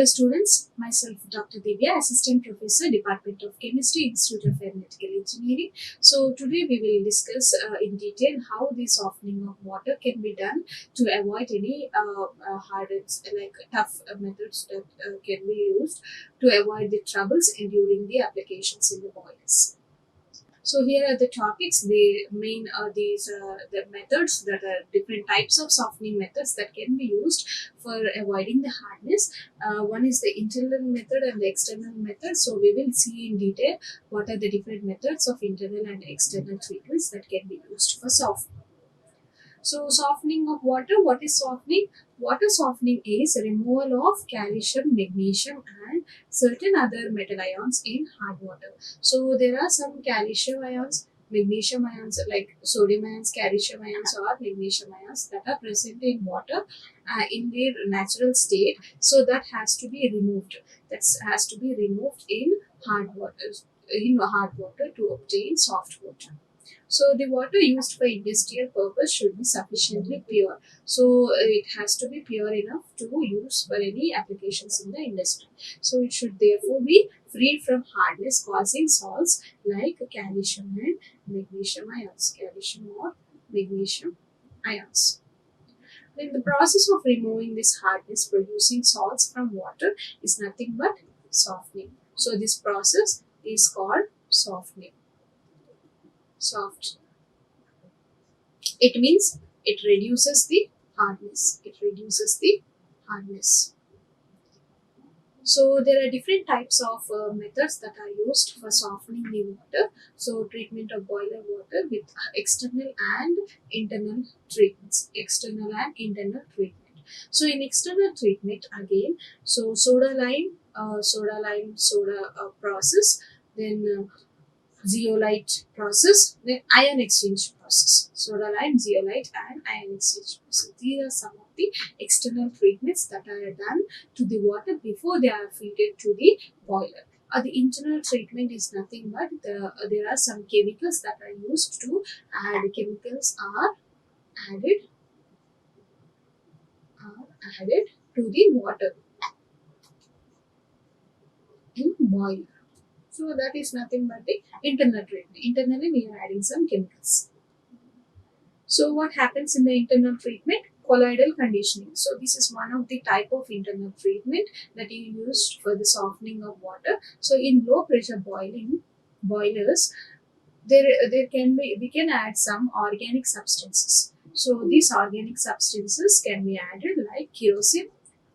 Hello students, myself Dr. Divya, Assistant Professor, Department of Chemistry, Institute of Aeronautical Engineering. So today we will discuss in detail how the softening of water can be done to avoid any hardens, like tough methods that can be used to avoid the troubles during the applications in the boilers. So here are the topics. The main these the methods that are different types of softening methods that can be used for avoiding the hardness. One is the internal method and the external method. So we will see in detail what are the different methods of internal and external treatments that can be used for softening. So softening of water, what is softening? Water softening is removal of calcium, magnesium and certain other metal ions in hard water. So there are some calcium ions, magnesium ions like sodium ions, calcium ions or magnesium ions that are present in water in their natural state. So that has to be removed. That has to be removed in hard water to obtain soft water. So the water used for industrial purpose should be sufficiently pure. So it has to be pure enough to use for any applications in the industry. So it should therefore be free from hardness causing salts like calcium and magnesium ions. Calcium or magnesium ions. Then the process of removing this hardness producing salts from water is nothing but softening. So this process is called softening. Soft. It means it reduces the hardness. It reduces the hardness. So there are different types of methods that are used for softening the water. So treatment of boiler water with external and internal treatments. External and internal treatment. So in external treatment again, so soda process, then zeolite process, then ion exchange process. Soda lime, zeolite, and ion exchange process. These are some of the external treatments that are done to the water before they are feeded to the boiler. The internal treatment is nothing but there are some chemicals that are used to add. Chemicals are added added to the water in boiler. So that is nothing but the internal treatment. Internally, we are adding some chemicals. So what happens in the internal treatment? Colloidal conditioning. So this is one of the type of internal treatment that is used for the softening of water. So in low pressure boilers, there can be we can add some organic substances. So these organic substances can be added like kerosene,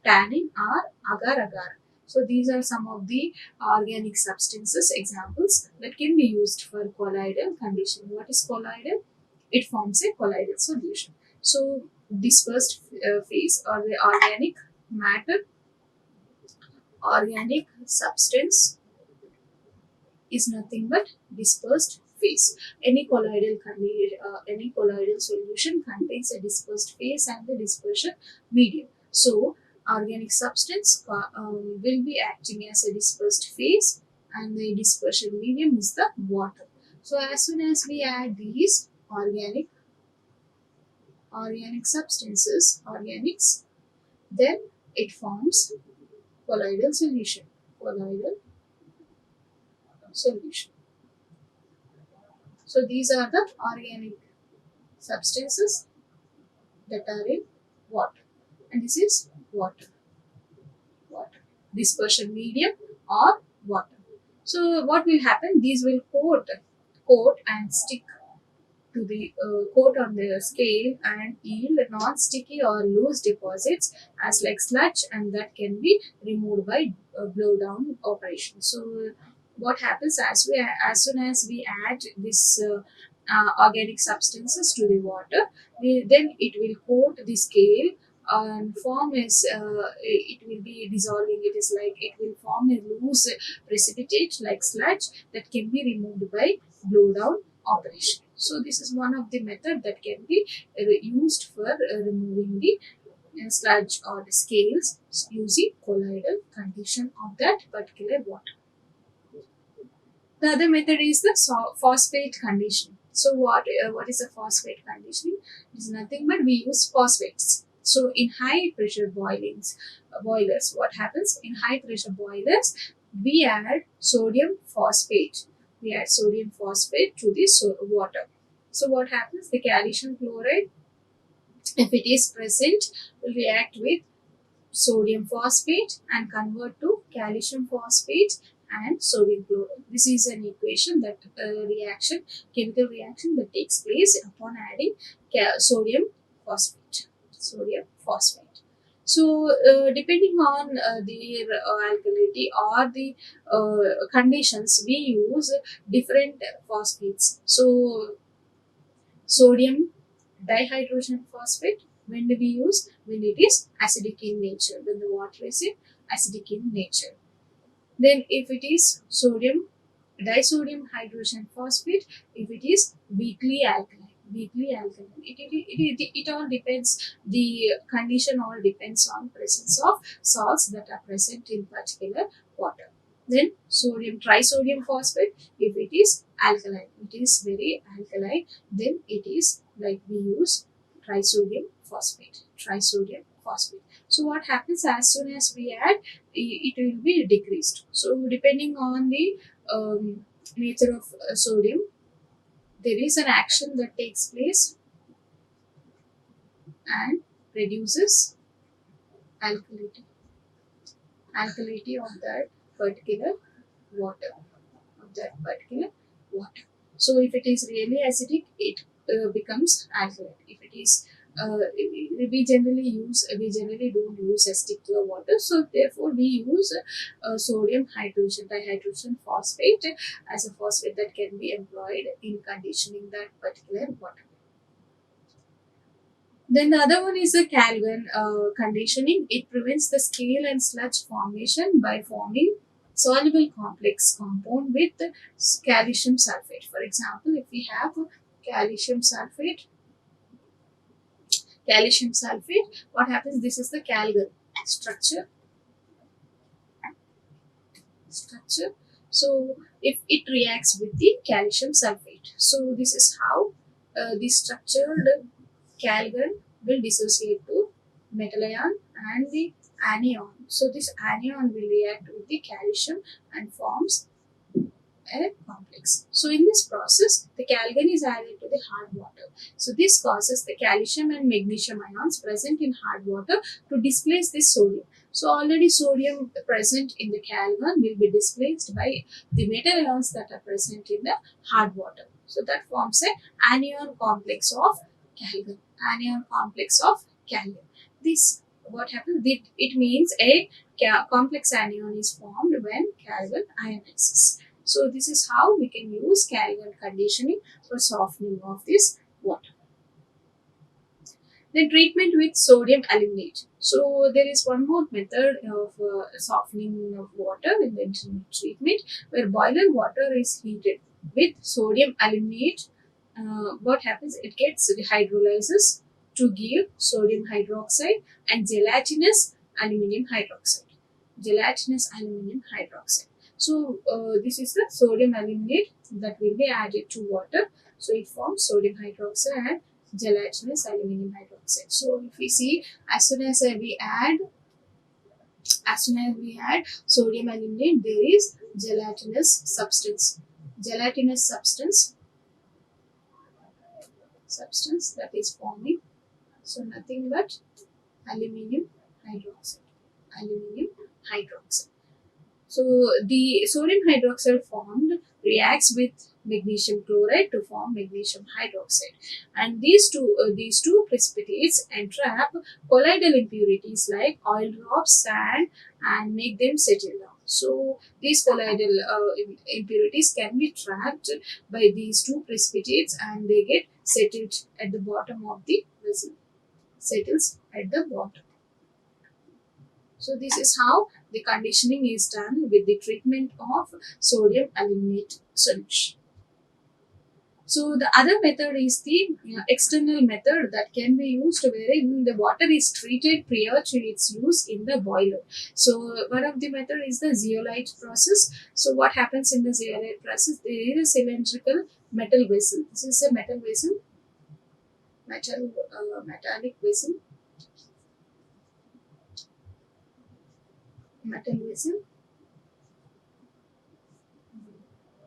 tannin or agar agar. So these are some of the organic substances examples that can be used for colloidal conditioning. What is colloidal? It forms a colloidal solution. So dispersed phase or the organic matter, organic substance is nothing but dispersed phase. Any colloidal solution contains a dispersed phase and the dispersion medium. So organic substance will be acting as a dispersed phase and the dispersion medium is the water. So as soon as we add these organic substances, organics, then it forms colloidal solution. Colloidal solution. So these are the organic substances that are in water, and this is water. Water. Dispersion medium or water. So what will happen? These will coat and stick to the coat on the scale and yield non-sticky or loose deposits as like sludge, and that can be removed by blow down operation. So what happens as soon as we add this organic substances to the water, then it will coat the scale and form is it will be dissolving. It is like it will form a loose precipitate like sludge that can be removed by blow down operation. So this is one of the method that can be used for removing the sludge or the scales using colloidal condition of that particular water. The other method is the phosphate conditioning. So what is a phosphate conditioning? It is nothing but we use phosphates. So in high pressure boilers, what happens in high pressure boilers? We add sodium phosphate. We add sodium phosphate to the water. So what happens? The calcium chloride, if it is present, will react with sodium phosphate and convert to calcium phosphate and sodium chloride. This is an equation that chemical reaction that takes place upon adding sodium phosphate. Sodium phosphate. So, depending on the alkalinity or the conditions, we use different phosphates. So, sodium dihydrogen phosphate, when do we use? When it is acidic in nature, when the water is acidic in nature. Then if it is sodium disodium hydrogen phosphate, if it is weakly alkaline, it all depends, the condition all depends on presence of salts that are present in particular water. Then sodium trisodium phosphate, if it is alkaline, it is very alkaline, then it is like we use trisodium phosphate. So what happens, as soon as we add, it will be decreased. So depending on the nature of sodium, there is an action that takes place and reduces alkalinity alkalinity of that particular water So if it is really acidic, it becomes alkaline. If it is we generally don't use acidic water, so therefore we use sodium hydrogen dihydrogen phosphate as a phosphate that can be employed in conditioning that particular water. Then the other one is the Calgon conditioning. It prevents the scale and sludge formation by forming soluble complex compound with calcium sulfate. For example, if we have calcium sulfate, what happens? This is the Calgon structure. So if it reacts with the calcium sulfate, so this is how the structured Calgon will dissociate to metal ion and the anion. So this anion will react with the calcium and forms a complex. So in this process, the calgon is added to the hard water. So this causes the calcium and magnesium ions present in hard water to displace this sodium. So already sodium present in the calgon will be displaced by the metal ions that are present in the hard water. So that forms a anion complex of calgon. Anion complex of calgon. This what happens? It means a complex anion is formed when calgon ionizes. So this is how we can use Calgon conditioning for softening of this water. Then treatment with sodium aluminate. So there is one more method of softening of water in the intermittent treatment, where boiler water is heated with sodium aluminate. What happens? It gets hydrolyzes to give sodium hydroxide and gelatinous aluminium hydroxide. Gelatinous aluminium hydroxide. So this is the sodium aluminate that will be added to water. So it forms sodium hydroxide and gelatinous aluminium hydroxide. So if we see, as soon as we add sodium aluminate, there is gelatinous substance. Gelatinous substance that is forming. So nothing but aluminium hydroxide. Aluminium hydroxide. So the sodium hydroxide formed reacts with magnesium chloride to form magnesium hydroxide, and these two precipitates entrap colloidal impurities like oil drops, sand, and make them settle down. So these colloidal impurities can be trapped by these two precipitates, and they get settled at the bottom of the vessel. Settles at the bottom. So this is how the conditioning is done with the treatment of sodium aluminate solution. So the other method is the external method that can be used wherein the water is treated prior to its use in the boiler. So one of the method is the zeolite process. So what happens in the zeolite process? There is a cylindrical metal vessel. This is a metallic vessel. metal vessel.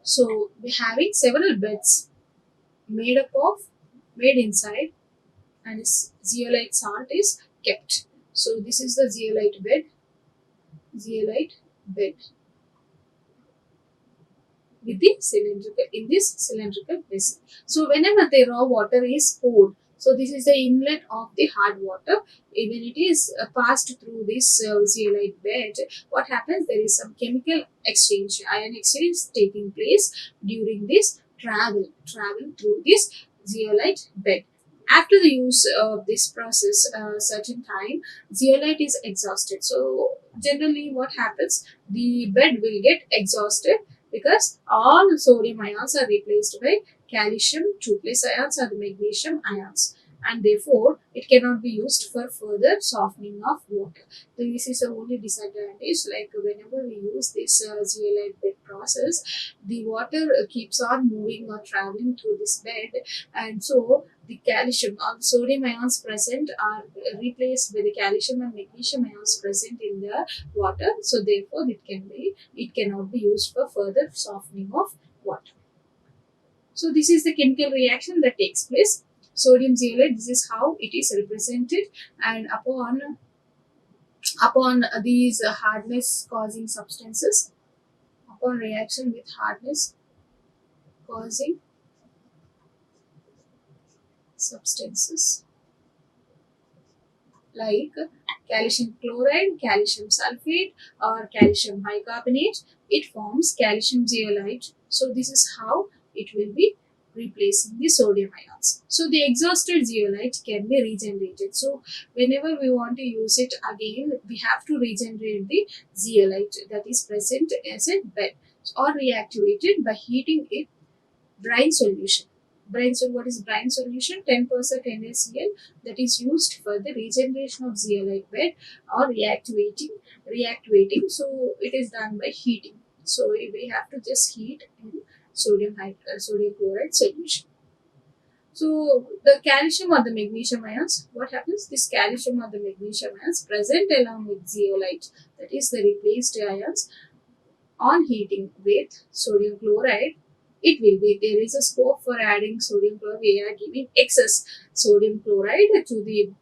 So we're having several beds made up of made inside, and its zeolite salt is kept. So this is the zeolite bed with the cylindrical in this cylindrical vessel. So whenever the raw water is poured, so this is the inlet of the hard water. When it is passed through this zeolite bed, what happens? There is some chemical exchange, ion exchange taking place during this travel through this zeolite bed. After the use of this process, certain time, zeolite is exhausted. So generally, what happens? The bed will get exhausted because all sodium ions are replaced by calcium 2 plus ions or the magnesium ions, and therefore it cannot be used for further softening of water. So this is the only disadvantage. Like whenever we use this zeolite bed process, the water keeps on moving or traveling through this bed, and so the calcium or sodium ions present are replaced by the calcium and magnesium ions present in the water. So therefore it cannot be used for further softening of water. So this is the chemical reaction that takes place. Sodium zeolite, this is how it is represented, and upon these hardness causing substances, upon reaction with hardness causing substances like calcium chloride, calcium sulfate, or calcium bicarbonate, it forms calcium zeolite. So this is how it will be replacing the sodium ions. So the exhausted zeolite can be regenerated. So whenever we want to use it again, we have to regenerate the zeolite that is present as a bed or reactivated by heating it brine solution. What is brine solution? 10% NaCl that is used for the regeneration of zeolite bed or reactivating. So it is done by heating. So we have to just heat in sodium chloride solution. So the calcium or the magnesium ions, what happens? This calcium or the magnesium ions present along with zeolite, that is the replaced ions, on heating with sodium chloride, it will be there is a scope for adding sodium chloride. We are giving excess sodium chloride to the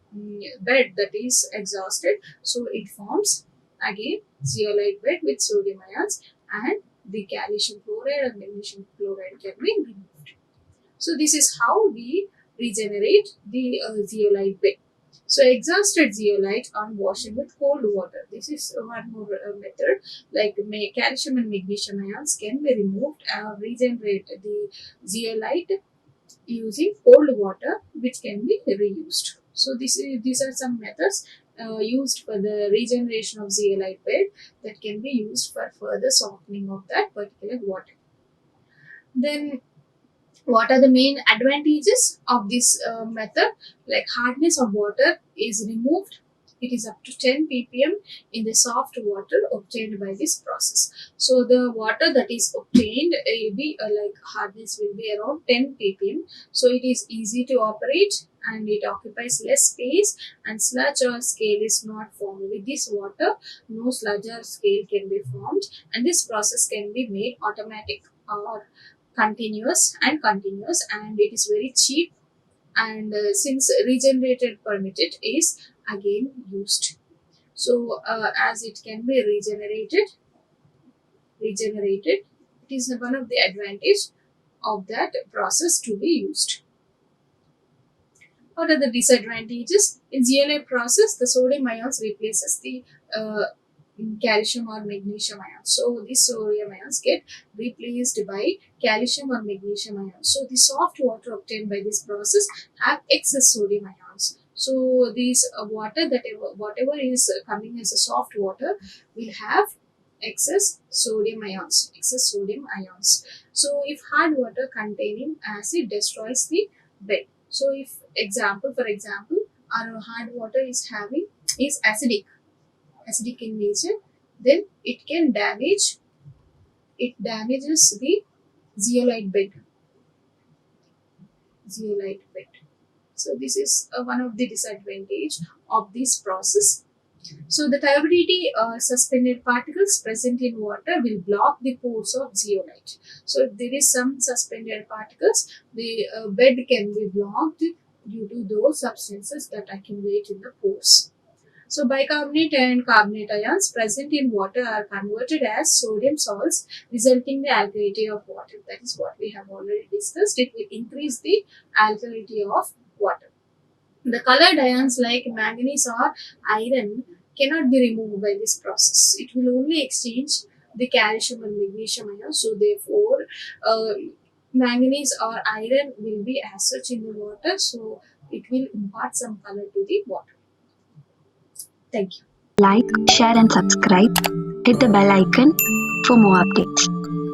bed that is exhausted, so it forms again zeolite bed with sodium ions, and the calcium chloride and magnesium chloride can be removed. So this is how we regenerate the zeolite bed. So exhausted zeolite on washing with cold water. This is one more method. Like calcium and magnesium ions can be removed and regenerate the zeolite using cold water, which can be reused. So these are some methods used for the regeneration of zeolite bed that can be used for further softening of that particular water. Then what are the main advantages of this method? Like hardness of water is removed. It is up to 10 ppm in the soft water obtained by this process. So the water that is obtained will be like hardness will be around 10 ppm. So it is easy to operate and it occupies less space, and sludge or scale is not formed. With this water, no sludge or scale can be formed, and this process can be made automatic or continuous, and it is very cheap, and since regenerated permitted is again used. So as it can be regenerated, it is one of the advantage of that process to be used. What are the disadvantages? In GLA process, the sodium ions replaces the uh, calcium or magnesium ions. So these sodium ions get replaced by calcium or magnesium ions. So the soft water obtained by this process have excess sodium ions. So these water that whatever is coming as a soft water will have excess sodium ions. So if hard water containing acid destroys the bed. So if for example, our hard water is acidic in nature, then it damages the zeolite bed. Zeolite bed. So this is one of the disadvantage of this process. So the turbidity suspended particles present in water will block the pores of zeolite. So if there is some suspended particles, the bed can be blocked due to those substances that accumulate in the pores. So bicarbonate and carbonate ions present in water are converted as sodium salts, resulting in the alkalinity of water. That is what we have already discussed. It will increase the alkalinity of water. The colored ions like manganese or iron cannot be removed by this process. It will only exchange the calcium and magnesium ions. So therefore, uh, manganese or iron will be as such in the water. So it will impart some color to the water. Thank you. Like, share, and subscribe. Hit the bell icon for more updates.